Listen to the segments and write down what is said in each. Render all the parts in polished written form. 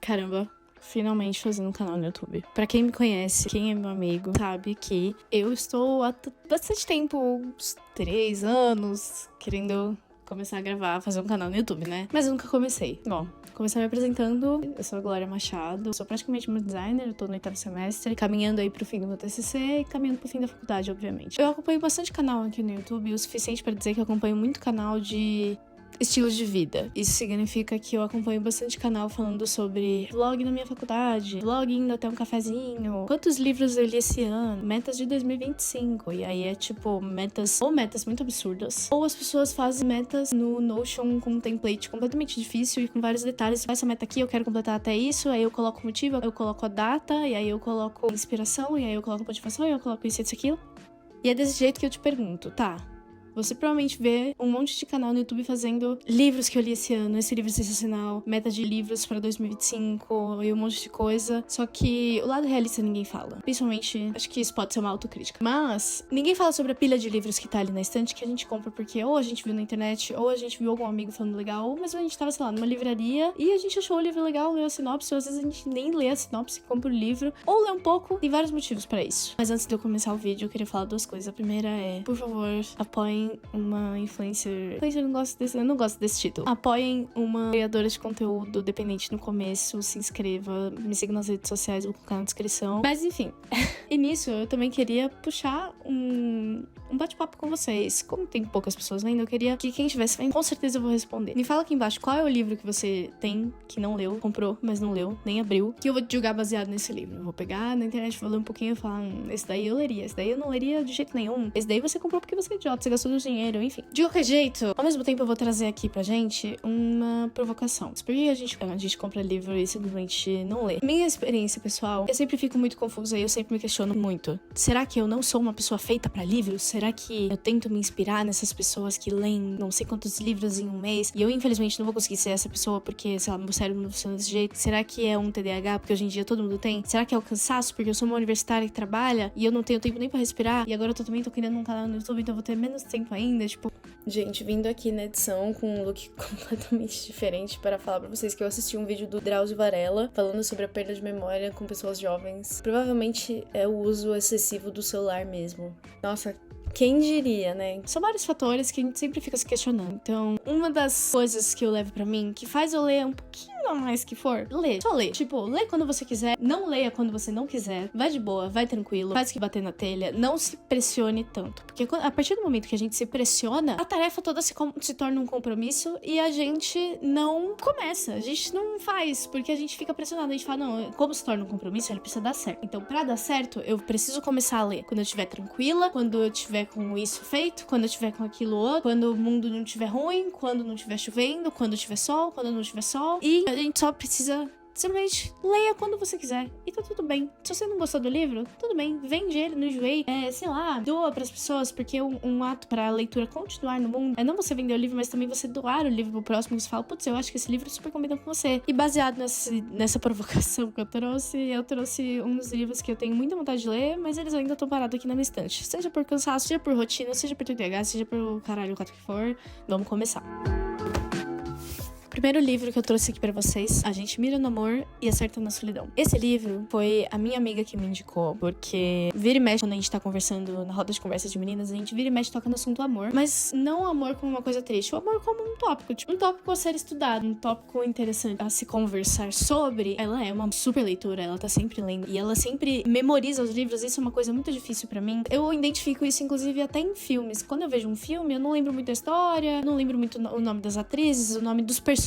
Caramba, finalmente fazendo um canal no YouTube. Pra quem me conhece, quem é meu amigo, sabe que eu estou há bastante tempo, uns 3 anos, querendo começar a gravar, fazer um canal no YouTube, né? Mas eu nunca comecei. Bom, comecei me apresentando, eu sou a Glória Machado, sou praticamente uma designer, eu tô no 8º semestre, caminhando aí pro fim do meu TCC e caminhando pro fim da faculdade, obviamente. Eu acompanho bastante canal aqui no YouTube, o suficiente pra dizer que eu acompanho muito canal de estilos de vida. Isso significa que eu acompanho bastante canal falando sobre vlog na minha faculdade, vlog indo até um cafezinho, quantos livros eu li esse ano, metas de 2025. E aí é tipo metas muito absurdas, ou as pessoas fazem metas no Notion com um template completamente difícil e com vários detalhes. Essa meta aqui eu quero completar até isso, aí eu coloco o motivo, eu coloco a data, e aí eu coloco inspiração, e aí eu coloco motivação, e eu coloco isso e aquilo. E é desse jeito que eu te pergunto, tá? Você provavelmente vê um monte de canal no YouTube fazendo livros que eu li esse ano, esse livro é sensacional, meta de livros pra 2025 e um monte de coisa. Só que o lado realista ninguém fala. Principalmente, acho que isso pode ser uma autocrítica. Mas ninguém fala sobre a pilha de livros que tá ali na estante que a gente compra porque ou a gente viu na internet, ou a gente viu algum amigo falando legal, ou mesmo a gente tava, sei lá, numa livraria e a gente achou o livro legal, leu a sinopse, ou às vezes a gente nem lê a sinopse, compra o livro, ou lê um pouco. Tem vários motivos pra isso. Mas antes de eu começar o vídeo, eu queria falar 2 coisas. A primeira é, por favor, apoiem uma influencer, eu não gosto desse título. Apoiem uma criadora de conteúdo dependente no começo, se inscreva, me sigam nas redes sociais, vou colocar na descrição. Mas enfim, e nisso eu também queria puxar um bate-papo com vocês. Como tem poucas pessoas vendo, eu queria que quem estivesse vendo, com certeza eu vou responder. Me fala aqui embaixo qual é o livro que você tem, que não leu, comprou, mas não leu, nem abriu, que eu vou te julgar baseado nesse livro. Eu vou pegar na internet, vou ler um pouquinho e falar, esse daí eu leria, esse daí eu não leria de jeito nenhum, esse daí você comprou porque você é idiota, você gastou seu dinheiro, enfim. De qualquer jeito, ao mesmo tempo eu vou trazer aqui pra gente uma provocação. Por que a gente compra livro e simplesmente não lê? Minha experiência pessoal, eu sempre fico muito confusa e eu sempre me questiono muito. Será que eu não sou uma pessoa feita pra livros? Será que eu tento me inspirar nessas pessoas que leem não sei quantos livros em um mês? E eu, infelizmente, não vou conseguir ser essa pessoa porque, sei lá, meu cérebro não funciona desse jeito. Será que é um TDAH? Porque hoje em dia todo mundo tem? Será que é o cansaço? Porque eu sou uma universitária que trabalha e eu não tenho tempo nem pra respirar? E agora eu também tô criando um canal no YouTube, então eu vou ter menos tempo ainda, tipo... Gente, vindo aqui na edição com um look completamente diferente para falar pra vocês que eu assisti um vídeo do Drauzio Varela falando sobre a perda de memória com pessoas jovens. Provavelmente é o uso excessivo do celular mesmo. Nossa, quem diria, né? São vários fatores que a gente sempre fica se questionando. Então, uma das coisas que eu levo pra mim, que faz eu ler um pouquinho a mais que for, lê. Só lê. Tipo, lê quando você quiser, não leia quando você não quiser. Vai de boa, vai tranquilo, faz o que bater na telha. Não se pressione tanto. Porque a partir do momento que a gente se pressiona, a tarefa toda se torna um compromisso e a gente não começa. A gente não faz, porque a gente fica pressionado. A gente fala, não, como se torna um compromisso, ele precisa dar certo. Então, pra dar certo, eu preciso começar a ler. Quando eu estiver tranquila, quando eu estiver com isso feito, quando eu estiver com aquilo outro, quando o mundo não estiver ruim, quando não estiver chovendo, quando tiver sol, quando não tiver sol. E a gente só precisa simplesmente leia quando você quiser. E tá tudo bem. Se você não gostou do livro, tudo bem. Vende ele no Enjoei. Sei lá, doa pras pessoas, porque um ato pra leitura continuar no mundo é não você vender o livro, mas também você doar o livro pro próximo. Você fala, putz, eu acho que esse livro super combina com você. E baseado nessa provocação que eu trouxe um dos livros que eu tenho muita vontade de ler, mas eles ainda estão parados aqui na minha estante. Seja por cansaço, seja por rotina, seja por TDAH, seja por caralho, 4 que for. Vamos começar. O primeiro livro que eu trouxe aqui pra vocês, A Gente Mira no Amor e Acerta na Solidão. Esse livro foi a minha amiga que me indicou, porque vira e mexe, quando a gente tá conversando na roda de conversa de meninas, a gente vira e mexe toca no assunto amor, mas não o amor como uma coisa triste, o amor como um tópico, tipo, um tópico a ser estudado, um tópico interessante a se conversar sobre. Ela é uma super leitora, ela tá sempre lendo, e ela sempre memoriza os livros, isso é uma coisa muito difícil pra mim. Eu identifico isso, inclusive, até em filmes. Quando eu vejo um filme, eu não lembro muito da história, não lembro muito o nome das atrizes, o nome dos personagens,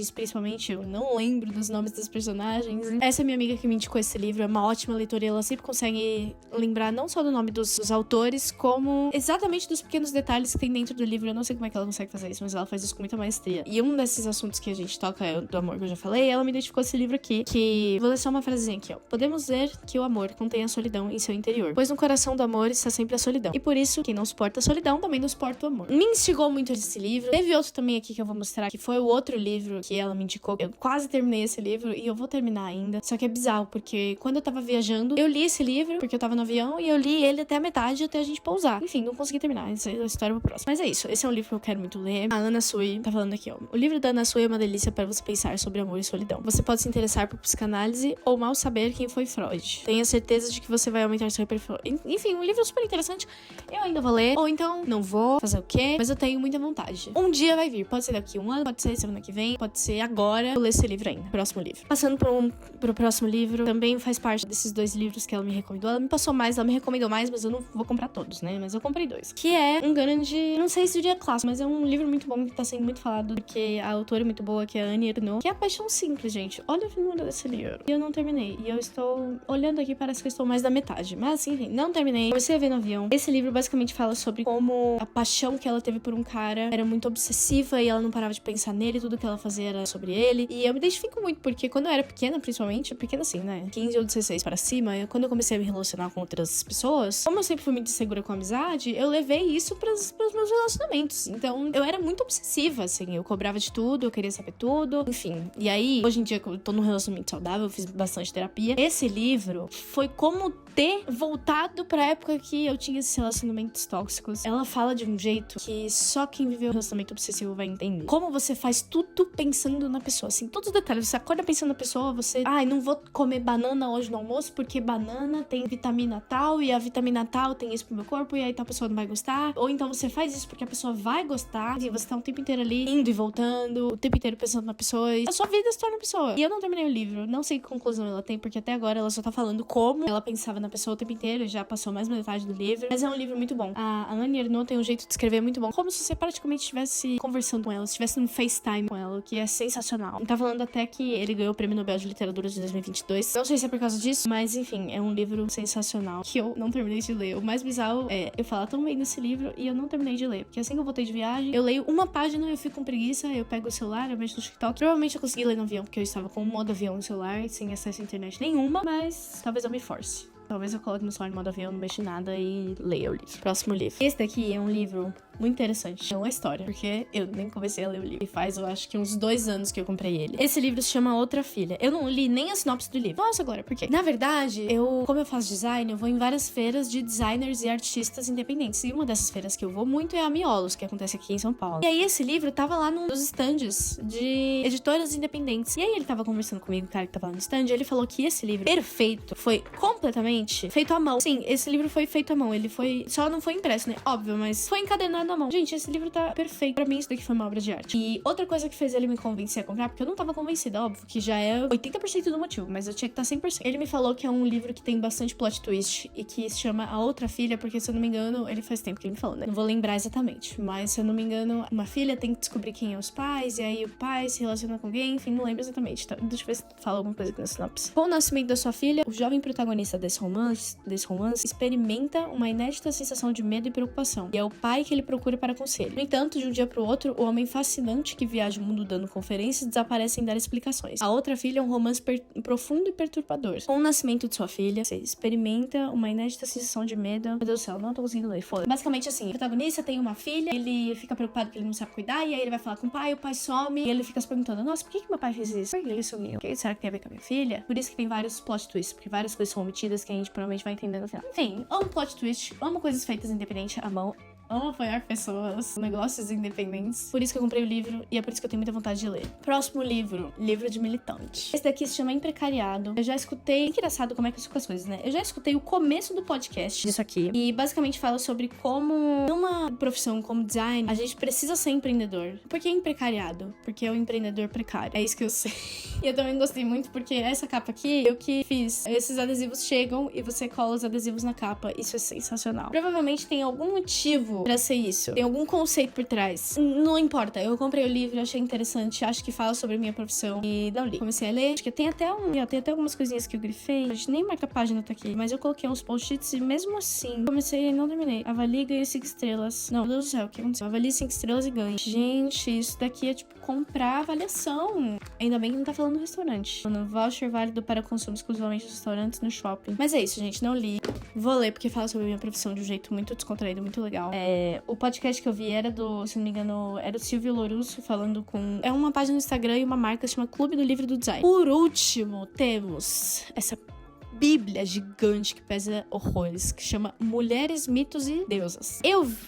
principalmente, eu não lembro dos nomes dos personagens. Essa é minha amiga que me indicou esse livro, é uma ótima leitora e ela sempre consegue lembrar não só do nome dos autores, como exatamente dos pequenos detalhes que tem dentro do livro. Eu não sei como é que ela consegue fazer isso, mas ela faz isso com muita maestria. E um desses assuntos que a gente toca é o do amor que eu já falei, ela me identificou esse livro aqui, que vou ler só uma frasezinha aqui, ó. Podemos dizer que o amor contém a solidão em seu interior, pois no coração do amor está sempre a solidão. E por isso, quem não suporta a solidão também não suporta o amor. Me instigou muito esse livro. Teve outro também aqui que eu vou mostrar, que foi o outro livro que ela me indicou. Eu quase terminei esse livro e eu vou terminar ainda. Só que é bizarro, porque quando eu tava viajando, eu li esse livro, porque eu tava no avião, e eu li ele até a metade, até a gente pousar. Enfim, não consegui terminar. Essa é a história pro próximo. Mas é isso. Esse é um livro que eu quero muito ler. A Anna Sui tá falando aqui, ó. O livro da Anna Sui é uma delícia para você pensar sobre amor e solidão. Você pode se interessar por psicanálise ou mal saber quem foi Freud. Tenha certeza de que você vai aumentar seu perfil. Enfim, um livro super interessante. Eu ainda vou ler. Ou então, não vou fazer o quê? Mas eu tenho muita vontade. Um dia vai vir. Pode ser daqui um ano, pode ser semana que vem, pode ser agora. Eu vou ler esse livro ainda. Próximo livro. Passando pro próximo livro, também faz parte desses 2 livros que ela me recomendou. Ela me passou mais, ela me recomendou mais, mas eu não vou comprar todos, né? Mas eu comprei 2. Que é um grande, não sei se diria clássico, mas é um livro muito bom que tá sendo muito falado, porque a autora é muito boa, que é a Annie Ernaux, que é A Paixão Simples, gente. Olha a finura desse livro. E eu não terminei. E eu estou olhando aqui, parece que eu estou mais da metade. Mas, enfim, não terminei. Comecei a ver no avião. Esse livro basicamente fala sobre como a paixão que ela teve por um cara era muito obsessiva e ela não parava de pensar nele, tudo que ela fazia era sobre ele. E eu me identifico muito, porque quando eu era pequena, principalmente, pequena assim, né? 15 ou 16 para cima, quando eu comecei a me relacionar com outras pessoas, como eu sempre fui muito insegura com a amizade, eu levei isso pros meus relacionamentos. Então, eu era muito obsessiva, assim. Eu cobrava de tudo, eu queria saber tudo, enfim. E aí, hoje em dia, que eu tô num relacionamento saudável, eu fiz bastante terapia. Esse livro foi como ter voltado pra época que eu tinha esses relacionamentos tóxicos. Ela fala de um jeito que só quem viveu um relacionamento obsessivo vai entender. Como você faz tudo pensando na pessoa, assim, todos os detalhes. Você acorda pensando na pessoa, você... Ai, não vou comer banana hoje no almoço porque banana tem vitamina tal e a vitamina tal tem isso pro meu corpo e aí tal pessoa não vai gostar. Ou então você faz isso porque a pessoa vai gostar e você tá o tempo inteiro ali indo e voltando, o tempo inteiro pensando na pessoa e a sua vida se torna a pessoa. E eu não terminei o livro, não sei que conclusão ela tem, porque até agora ela só tá falando como ela pensava na pessoa o tempo inteiro, já passou mais da metade do livro, mas é um livro muito bom. A Annie Ernaux tem um jeito de escrever muito bom, como se você praticamente estivesse conversando com ela, se estivesse num FaceTime com ela, o que é sensacional. Tá falando até que ele ganhou o Prêmio Nobel de Literatura de 2022. Não sei se é por causa disso, mas enfim, é um livro sensacional que eu não terminei de ler. O mais bizarro é eu falar tão bem desse livro e eu não terminei de ler, porque assim que eu voltei de viagem, eu leio uma página, eu fico com preguiça, eu pego o celular, eu mexo no TikTok. Provavelmente eu consegui ler no avião, porque eu estava com o modo avião no celular, sem acesso à internet nenhuma, mas talvez eu me force. Talvez eu coloque no celular no modo avião, não mexo em nada e leia o livro. Próximo livro. Esse daqui é um livro muito interessante. É uma história, porque eu nem comecei a ler o livro. E faz, eu acho que uns 2 anos que eu comprei ele. Esse livro se chama Outra Filha. Eu não li nem a sinopse do livro. Nossa, agora, por quê? Na verdade, como eu faço design, eu vou em várias feiras de designers e artistas independentes. E uma dessas feiras que eu vou muito é a Miolos, que acontece aqui em São Paulo. E aí esse livro tava lá num dos stands de editoras independentes. E aí ele tava conversando comigo, o cara que tava lá no stand, e ele falou que esse livro perfeito foi completamente feito à mão. Sim, esse livro foi feito à mão. Ele foi... Só não foi impresso, né? Óbvio, mas foi encadenado à mão. Gente, esse livro tá perfeito. Pra mim, isso daqui foi uma obra de arte. E outra coisa que fez ele me convencer a comprar, porque eu não tava convencida, óbvio, que já é 80% do motivo, mas eu tinha que estar 100%. Ele me falou que é um livro que tem bastante plot twist e que se chama A Outra Filha, porque se eu não me engano, ele faz tempo que ele me falou, né? Não vou lembrar exatamente, mas se eu não me engano, uma filha tem que descobrir quem é os pais, e aí o pai se relaciona com alguém, enfim, não lembro exatamente. Então, deixa eu ver se fala alguma coisa aqui na sinopse. Com o nascimento da sua filha, o jovem protagonista desse romance experimenta uma inédita sensação de medo e preocupação, e é o pai que ele procura para conselho. No entanto, de um dia para o outro, o homem fascinante que viaja o mundo dando conferências desaparece sem dar explicações. A Outra Filha é um romance profundo e perturbador. Com o nascimento de sua filha, você experimenta uma inédita sensação de medo. Meu Deus do céu, não tô conseguindo ler, foda. Basicamente assim, o protagonista tem uma filha, ele fica preocupado que ele não sabe cuidar, e aí ele vai falar com o pai some, e ele fica se perguntando, nossa, por que meu pai fez isso? Por que ele sumiu? O que será que tem a ver com a minha filha? Por isso que tem vários plot twists, porque várias coisas são omitidas que a gente provavelmente vai entender no final. Enfim, amo plot twist, amo coisas feitas independente à mão, amo apoiar pessoas, negócios independentes. Por isso que eu comprei o livro e é por isso que eu tenho muita vontade de ler. Próximo livro, livro de militante. Esse daqui se chama Imprecariado. Eu já escutei... Engraçado como é que eu escuto as coisas, né? Eu já escutei o começo do podcast disso aqui e basicamente fala sobre como numa profissão como design, a gente precisa ser empreendedor. Por que imprecariado? Porque é o empreendedor precário. É isso que eu sei. E eu também gostei muito porque essa capa aqui, eu que fiz. Esses adesivos chegam e você cola os adesivos na capa. Isso é sensacional. Provavelmente tem algum motivo pra ser isso. Tem algum conceito por trás. Não importa. Eu comprei o livro, achei interessante, acho que fala sobre a minha profissão e não li. Comecei a ler. Acho que tem até algumas coisinhas que eu grifei. A gente nem marca a página tá aqui, mas eu coloquei uns post-its e mesmo assim comecei e não terminei. Avalie e ganhe 5 estrelas. Não, meu Deus do céu, o que aconteceu? Avalie 5 estrelas e ganhe. Gente, isso daqui é tipo comprar avaliação. Ainda bem que não tá falando restaurante. No voucher válido para consumo exclusivamente nos restaurantes no shopping. Mas é isso, gente. Não li. Vou ler porque fala sobre a minha profissão de um jeito muito descontraído, muito legal. O podcast que eu vi era se não me engano, era o Silvio Lourusso falando com... É uma página no Instagram e uma marca que se chama Clube do Livro do Design. Por último, temos essa bíblia gigante que pesa horrores, que chama Mulheres, Mitos e Deusas.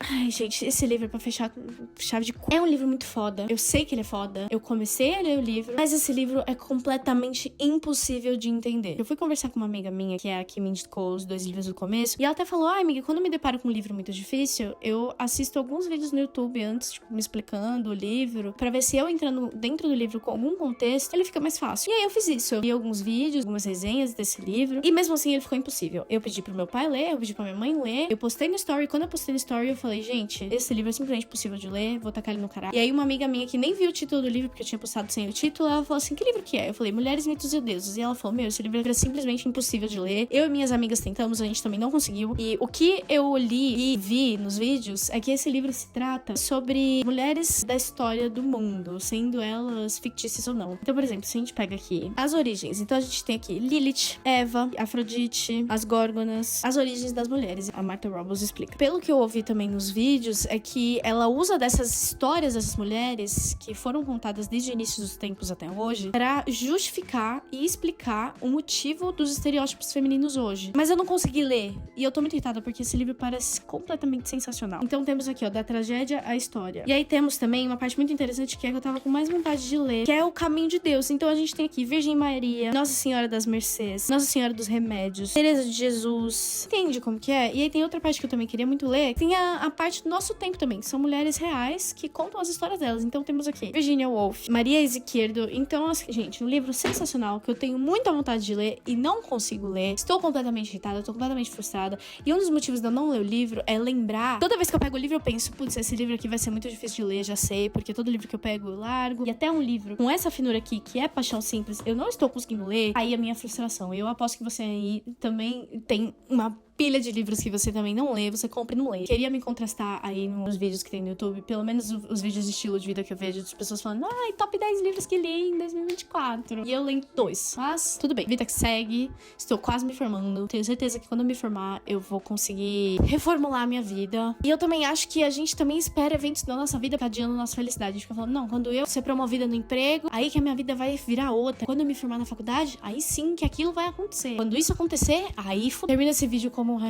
Ai, gente, esse livro é pra fechar com chave de... É um livro muito foda. Eu sei que ele é foda. Eu comecei a ler o livro, mas esse livro é completamente impossível de entender. Eu fui conversar com uma amiga minha, que é a que me indicou os 2 livros do começo, e ela até falou, amiga, quando eu me deparo com um livro muito difícil, eu assisto alguns vídeos no YouTube antes, tipo, me explicando o livro, pra ver se eu entrando dentro do livro com algum contexto, ele fica mais fácil. E aí eu fiz isso. Eu vi alguns vídeos, algumas resenhas desse livro, e mesmo assim ele ficou impossível. Eu pedi pro meu pai ler, eu pedi pra minha mãe ler, eu postei no story, quando eu postei no story eu falei, gente, esse livro é simplesmente impossível de ler, vou tacar ele no caralho. E aí uma amiga minha que nem viu o título do livro, porque eu tinha postado sem o título, ela falou assim, que livro que é? Eu falei, Mulheres, Mitos e Deuses. E ela falou, meu, esse livro é simplesmente impossível de ler. Eu e minhas amigas tentamos, a gente também não conseguiu. E o que eu li e vi nos vídeos é que esse livro se trata sobre mulheres da história do mundo, sendo elas fictícias ou não. Então, por exemplo, se a gente pega aqui as origens, então a gente tem aqui Lilith, Eva, Afrodite, as Górgonas, as origens das mulheres. A Martha Robles explica. Pelo que eu ouvi também nos vídeos, é que ela usa dessas histórias dessas mulheres, que foram contadas desde o início dos tempos até hoje, pra justificar e explicar o motivo dos estereótipos femininos hoje. Mas eu não consegui ler, e eu tô muito irritada porque esse livro parece completamente sensacional. Então temos aqui, ó, da tragédia à história. E aí temos também uma parte muito interessante que é que eu tava com mais vontade de ler, que é o Caminho de Deus. Então a gente tem aqui Virgem Maria, Nossa Senhora das Mercês, Nossa Senhora dos Remédios, Teresa de Jesus. Entende como que é? E aí tem outra parte que eu também queria muito ler, tem a parte do nosso tempo também, que são mulheres reais que contam as histórias delas. Então temos aqui Virginia Woolf, Maria Izquierdo. Então, assim, gente, um livro sensacional que eu tenho muita vontade de ler e não consigo ler. Estou completamente irritada, estou completamente frustrada. E um dos motivos de eu não ler o livro é lembrar, toda vez que eu pego o livro eu penso, putz, esse livro aqui vai ser muito difícil de ler, já sei, porque todo livro que eu pego eu largo. E até um livro com essa finura aqui, que é Paixão Simples, eu não estou conseguindo ler, aí a minha frustração. Eu aposto que você aí também tem uma pilha de livros que você também não lê, você compra e não lê. Queria me contrastar aí nos vídeos que tem no YouTube, pelo menos os vídeos de estilo de vida que eu vejo, das pessoas falando, ai, top 10 livros que li em 2024. E eu leio 2. Mas, tudo bem. Vida que segue, estou quase me formando. Tenho certeza que quando eu me formar, eu vou conseguir reformular a minha vida. E eu também acho que a gente também espera eventos da nossa vida adiando nossa felicidade. A gente fica falando, não, quando eu ser promovida no emprego, aí que a minha vida vai virar outra. Quando eu me formar na faculdade, aí sim que aquilo vai acontecer. Quando isso acontecer, aí termina esse vídeo como uma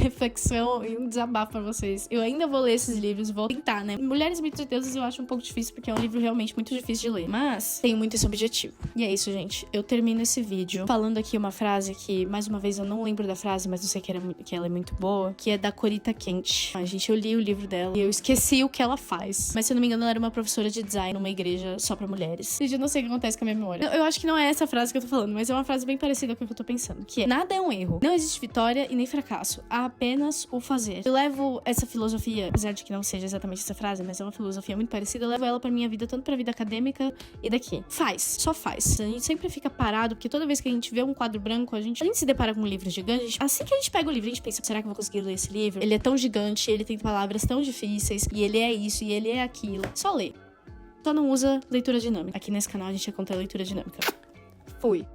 reflexão e um desabafo pra vocês. Eu ainda vou ler esses livros, vou tentar, né? Mulheres, Mitos e Deuses eu acho um pouco difícil, porque é um livro realmente muito difícil de ler. Mas tenho muito esse objetivo. E é isso, gente. Eu termino esse vídeo falando aqui uma frase que, mais uma vez, eu não lembro da frase, mas eu sei que ela é muito boa, que é da Corita Kent. Ai, gente, eu li o livro dela e eu esqueci o que ela faz. Mas, se eu não me engano, ela era uma professora de design numa igreja só pra mulheres. Gente, eu não sei o que acontece com a minha memória. Eu acho que não é essa frase que eu tô falando, mas é uma frase bem parecida com o que eu tô pensando, que é: nada é um erro. Não existe vitória e nem fracasso. Há apenas o fazer. Eu levo essa filosofia, apesar de que não seja exatamente essa frase, mas é uma filosofia muito parecida, eu levo ela pra minha vida, tanto pra vida acadêmica e daqui. Faz. Só faz. A gente sempre fica parado, porque toda vez que a gente vê um quadro branco, a gente se depara com um livro gigante, assim que a gente pega o livro, a gente pensa, será que eu vou conseguir ler esse livro? Ele é tão gigante, ele tem palavras tão difíceis, e ele é isso, e ele é aquilo. Só lê. Só não usa leitura dinâmica. Aqui nesse canal a gente é contra a leitura dinâmica. Fui.